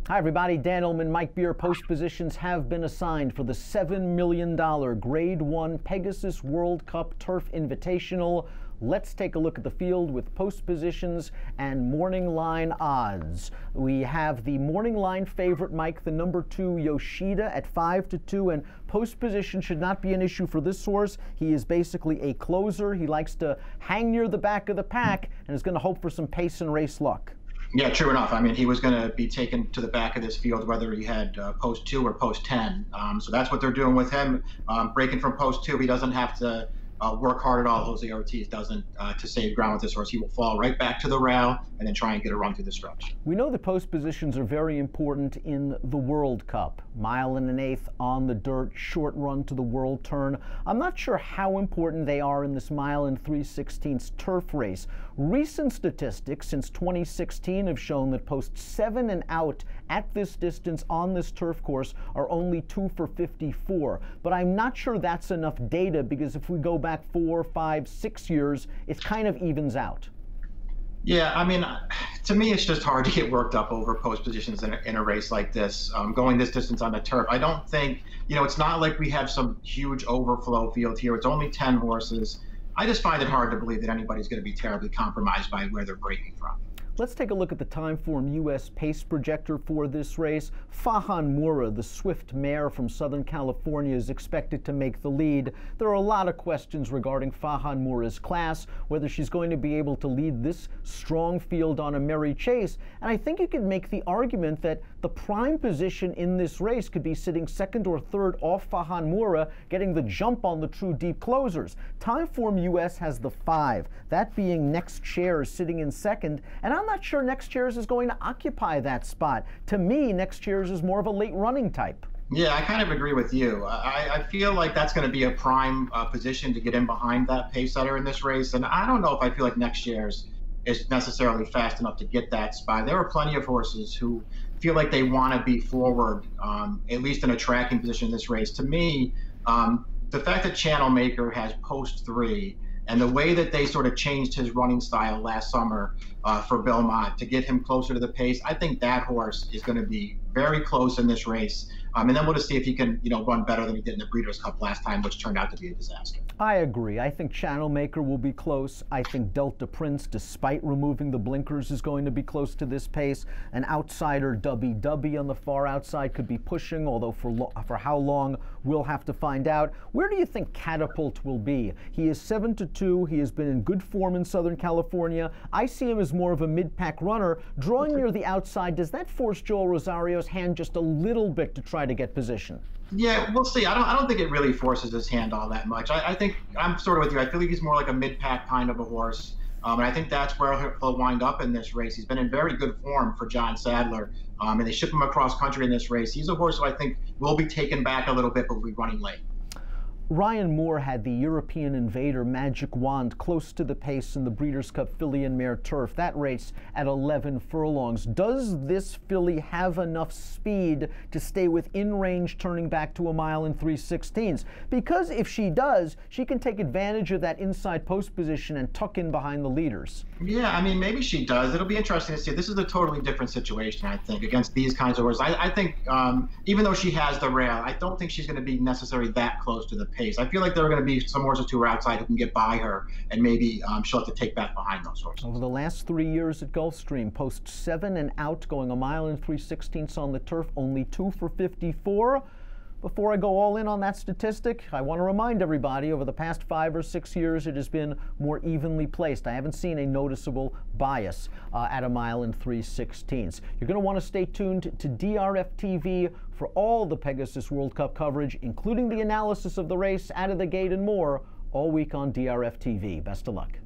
Hi everybody, Dan Illman, Mike Beer. Post positions have been assigned for the $7 million Grade 1 Pegasus World Cup Turf Invitational. Let's take a look at the field with post positions and morning line odds. We have the morning line favorite, Mike, the number 2 Yoshida at 5-2, and post position should not be an issue for this horse. He is basically a closer. He likes to hang near the back of the pack and is going to hope for some pace and race luck. Yeah, true enough. I mean, he was going to be taken to the back of this field, whether he had post 2 or post 10. So that's what they're doing with him. Breaking from post 2, he doesn't have to work hard at all. Jose Ortiz doesn't to save ground with this horse. He will fall right back to the rail and then try and get a run through the stretch. We know the post positions are very important in the World Cup. 1 1/8 on the dirt, short run to the world turn. I'm not sure how important they are in this 1 3/16 turf race. Recent statistics since 2016 have shown that posts 7 and out at this distance on this turf course are only 2 for 54. But I'm not sure that's enough data, because if we go back 4, 5, 6 years, it kind of evens out. Yeah, I mean, to me, it's just hard to get worked up over post positions in a race like this. Going this distance on the turf, I don't think, it's not like we have some huge overflow field here. It's only 10 horses. I just find it hard to believe that anybody's going to be terribly compromised by where they're breaking from. Let's take a look at the Timeform U.S. pace projector for this race. Fahan Moura, the swift mare from Southern California, is expected to make the lead. There are a lot of questions regarding Fahan Moura's class, whether she's going to be able to lead this strong field on a merry chase. And I think you could make the argument that the prime position in this race could be sitting 2nd or 3rd off Fahan Moura, getting the jump on the true deep closers. Timeform U.S. has the 5, that being Next Chairs sitting in 2nd, and I'm not sure Next Chairs is going to occupy that spot. To me, Next Chairs is more of a late running type. Yeah, I kind of agree with you. I feel like that's going to be a prime position to get in behind that pace setter in this race, and I don't know if I feel like Next Chairs is necessarily fast enough to get that spot. There are plenty of horses who feel like they want to be forward, at least in a tracking position in this race. To me, the fact that Channel Maker has post 3, and the way that they sort of changed his running style last summer for Belmont to get him closer to the pace, I think that horse is going to be very close in this race. And then we'll just see if he can, run better than he did in the Breeders' Cup last time, which turned out to be a disaster. I agree. I think Channel Maker will be close. I think Delta Prince, despite removing the blinkers, is going to be close to this pace. An outsider, WW, on the far outside could be pushing, although for how long, we'll have to find out. Where do you think Catapult will be? He is 7-2. He has been in good form in Southern California. I see him as more of a mid-pack runner. Drawing near the outside, does that force Joel Rosario's hand just a little bit to try to get position? Yeah, we'll see. I don't think it really forces his hand all that much. I think I'm sort of with you. I feel like he's more like a mid-pack kind of a horse. And I think that's where he'll wind up in this race. He's been in very good form for John Sadler. And they ship him across country in this race. He's a horse who I think will be taken back a little bit, but will be running late. Ryan Moore had the European Invader Magic Wand close to the pace in the Breeders' Cup Filly and Mare Turf. That race at 11 furlongs. Does this filly have enough speed to stay within range turning back to 1 3/16? Because if she does, she can take advantage of that inside post position and tuck in behind the leaders. Yeah, I mean, maybe she does. It'll be interesting to see. This is a totally different situation, I think, against these kinds of horses. I think even though she has the rail, I don't think she's going to be necessarily that close to the pace. I feel like there are going to be some horses who are outside who can get by her, and maybe she'll have to take back behind those horses. Over the last 3 years at Gulfstream, post 7 and out, going 1 3/16 on the turf, only 2 for 54. Before I go all in on that statistic, I want to remind everybody, over the past 5 or 6 years, it has been more evenly placed. I haven't seen a noticeable bias at 1 3/16. You're going to want to stay tuned to DRFTV for all the Pegasus World Cup coverage, including the analysis of the race, out of the gate, and more, all week on DRFTV. Best of luck.